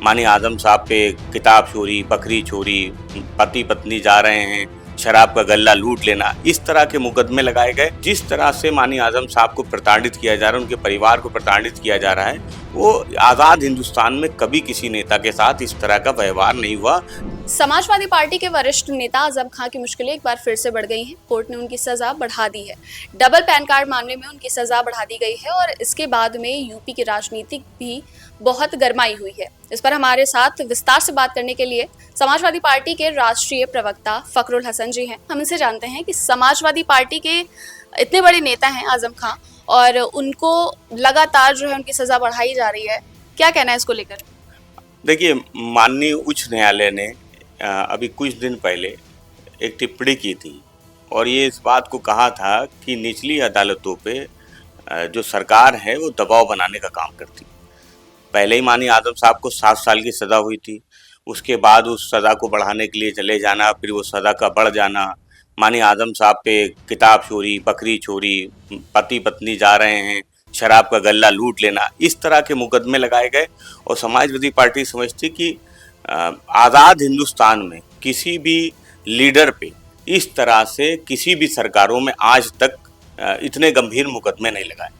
माननीय आजम साहब पे किताब चोरी, बकरी चोरी, पति पत्नी जा रहे हैं, शराब का गल्ला लूट लेना, इस तरह के मुकदमे लगाए गए। जिस तरह से माननीय आजम साहब को प्रताड़ित किया जा रहा है, उनके परिवार को प्रताड़ित किया जा रहा है, वो आज़ाद हिंदुस्तान में कभी किसी नेता के साथ इस तरह का व्यवहार नहीं हुआ। समाजवादी पार्टी के वरिष्ठ नेता आजम खां की मुश्किलें एक बार फिर से बढ़ गई हैं। कोर्ट ने उनकी सजा बढ़ा दी है। डबल पैन कार्ड मामले में उनकी सजा बढ़ा दी गई है और इसके बाद में यूपी की राजनीति भी बहुत गरमाई हुई है। इस पर हमारे साथ विस्तार से बात करने के लिए समाजवादी पार्टी के राष्ट्रीय प्रवक्ता फखरुल हसन जी हैं। हम इनसे जानते हैं कि समाजवादी पार्टी के इतने बड़े नेता हैं आजम खां और उनको लगातार जो है उनकी सजा बढ़ाई जा रही है, क्या कहना है इसको लेकर? देखिए, माननीय उच्च न्यायालय ने अभी कुछ दिन पहले एक टिप्पणी की थी और ये इस बात को कहा था कि निचली अदालतों पे जो सरकार है वो दबाव बनाने का काम करती है। पहले ही माननीय आजम साहब को 7 साल की सज़ा हुई थी, उसके बाद उस सज़ा को बढ़ाने के लिए चले जाना, फिर वो सज़ा का बढ़ जाना। माननीय आजम साहब पे किताब चोरी, बकरी चोरी, पति पत्नी जा रहे हैं, शराब का गल्ला लूट लेना, इस तरह के मुकदमे लगाए गए। और समाजवादी पार्टी समझती कि आज़ाद हिंदुस्तान में किसी भी लीडर पे इस तरह से किसी भी सरकारों में आज तक इतने गंभीर मुकदमे नहीं लगाए।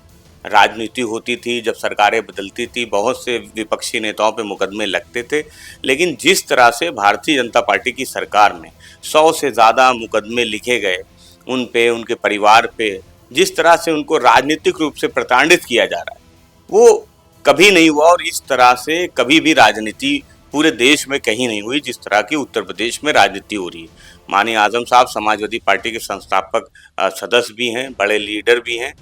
राजनीति होती थी, जब सरकारें बदलती थी, बहुत से विपक्षी नेताओं पे मुकदमे लगते थे, लेकिन जिस तरह से भारतीय जनता पार्टी की सरकार में 100 से ज़्यादा मुकदमे लिखे गए, उन पे, उनके परिवार पे, जिस तरह से उनको राजनीतिक रूप से प्रताड़ित किया जा रहा है, वो कभी नहीं हुआ। और इस तरह से कभी भी राजनीति पूरे देश में कहीं नहीं हुई जिस तरह की उत्तर प्रदेश में राजनीति हो रही है। माननीय आजम साहब समाजवादी पार्टी के संस्थापक सदस्य भी हैं, बड़े लीडर भी हैं,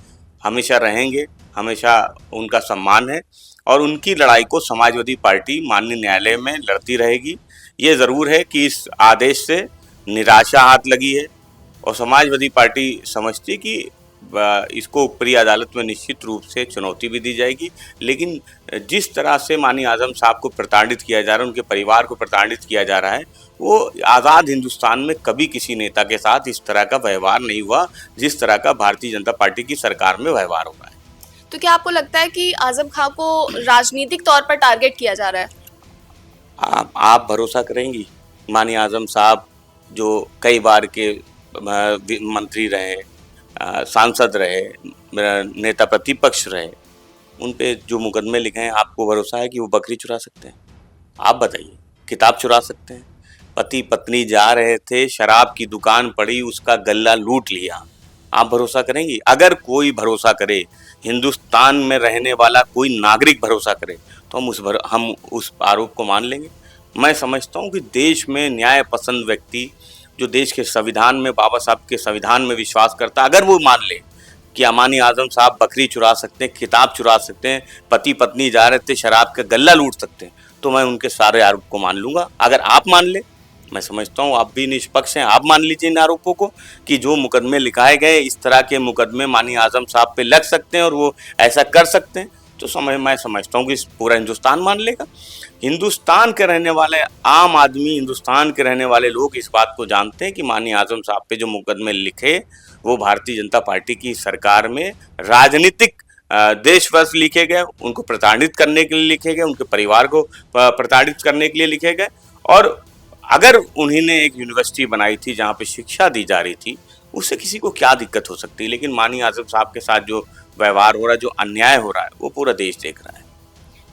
हमेशा रहेंगे, हमेशा उनका सम्मान है और उनकी लड़ाई को समाजवादी पार्टी माननीय न्यायालय में लड़ती रहेगी। ये ज़रूर है कि इस आदेश से निराशा हाथ लगी है और समाजवादी पार्टी समझती कि इसको ऊपरी अदालत में निश्चित रूप से चुनौती भी दी जाएगी, लेकिन जिस तरह से माननीय आजम साहब को प्रताड़ित किया जा रहा है, उनके परिवार को प्रताड़ित किया जा रहा है, वो आज़ाद हिंदुस्तान में कभी किसी नेता के साथ इस तरह का व्यवहार नहीं हुआ जिस तरह का भारतीय जनता पार्टी की सरकार में व्यवहार हो रहा है। तो क्या आपको लगता है कि आजम खां को राजनीतिक तौर पर टारगेट किया जा रहा है? आप भरोसा करेंगी, माननीय आजम साहब जो कई बार के मंत्री रहे, सांसद रहे, नेता प्रतिपक्ष रहे, उन पे जो मुकदमे लिखे हैं, आपको भरोसा है कि वो बकरी चुरा सकते हैं? आप बताइए, किताब चुरा सकते हैं? पति पत्नी जा रहे थे, शराब की दुकान पड़ी, उसका गल्ला लूट लिया, आप भरोसा करेंगी? अगर कोई भरोसा करे, हिंदुस्तान में रहने वाला कोई नागरिक भरोसा करे, तो हम उस आरोप को मान लेंगे। मैं समझता हूँ कि देश में न्याय पसंद व्यक्ति जो देश के संविधान में, बाबा साहब के संविधान में विश्वास करता, अगर वो मान ले कि माननीय आजम साहब बकरी चुरा सकते हैं, किताब चुरा सकते हैं, पति पत्नी जा रहे थे, शराब का गल्ला लूट सकते हैं, तो मैं उनके सारे आरोप को मान लूँगा। अगर आप मान ले, मैं समझता हूँ आप भी निष्पक्ष हैं, आप मान लीजिए इन आरोपों को कि जो मुकदमे लिखाए गए, इस तरह के मुकदमे माननीय आजम साहब पे लग सकते हैं और वो ऐसा कर सकते हैं, तो मैं समझता हूँ कि पूरा हिंदुस्तान मान लेगा। हिंदुस्तान के रहने वाले आम आदमी, हिंदुस्तान के रहने वाले लोग इस बात को जानते हैं कि माननीय आजम साहब पे जो मुकदमे लिखे, वो भारतीय जनता पार्टी की सरकार में राजनीतिक देशवश लिखे गए, उनको प्रताड़ित करने के लिए लिखे गए, उनके परिवार को प्रताड़ित करने के लिए लिखे गए। और अगर उन्होंने एक यूनिवर्सिटी बनाई थी जहाँ पे शिक्षा दी जा रही थी, उससे किसी को क्या दिक्कत हो सकती है, लेकिन माननीय आजम साहब के साथ जो व्यवहार हो रहा है, जो अन्याय हो रहा है, वो पूरा देश देख रहा है।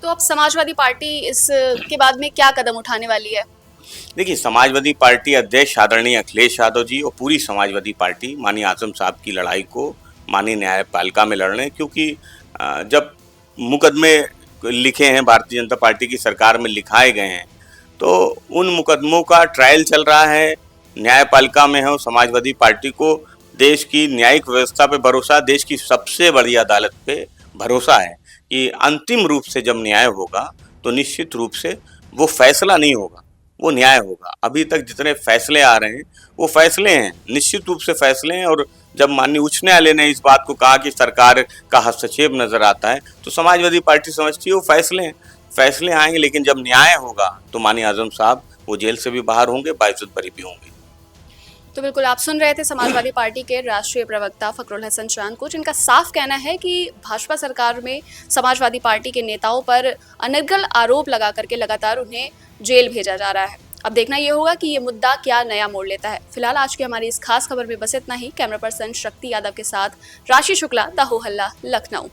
तो अब समाजवादी पार्टी इसके बाद में क्या कदम उठाने वाली है? देखिए, समाजवादी पार्टी अध्यक्ष आदरणीय अखिलेश यादव जी और पूरी समाजवादी पार्टी माननीय आजम साहब की लड़ाई को माननीय न्यायपालिका में लड़ रहे हैं, क्योंकि जब मुकदमे लिखे हैं, भारतीय जनता पार्टी की सरकार में लिखाए गए हैं, तो उन मुकदमों का ट्रायल चल रहा है, न्यायपालिका में है। समाजवादी पार्टी को देश की न्यायिक व्यवस्था पे भरोसा, देश की सबसे बड़ी अदालत पे भरोसा है कि अंतिम रूप से जब न्याय होगा तो निश्चित रूप से वो फैसला नहीं होगा, वो न्याय होगा। अभी तक जितने फैसले आ रहे हैं वो फैसले हैं, निश्चित रूप से फैसले हैं। और जब माननीय उच्च न्यायालय ने इस बात को कहा कि सरकार का हस्तक्षेप नजर आता है, तो समाजवादी पार्टी समझती है वो फैसले हैं, फैसले आएंगे, लेकिन जब न्याय होगा तो माननीय आजम साहब वो जेल से भी बाहर होंगे, बाइज्जत बरी भी होंगे। तो बिल्कुल आप सुन रहे थे समाजवादी पार्टी के राष्ट्रीय प्रवक्ता फखरुल हसन चांद को, जिनका साफ कहना है कि भाजपा सरकार में समाजवादी पार्टी के नेताओं पर अनर्गल आरोप लगा करके लगातार उन्हें जेल भेजा जा रहा है। अब देखना ये होगा कि ये मुद्दा क्या नया मोड़ लेता है। फिलहाल आज की हमारी इस खास खबर में बस इतना ही। कैमरा पर्सन शक्ति यादव के साथ राशि शुक्ला, द हो हल्ला, लखनऊ।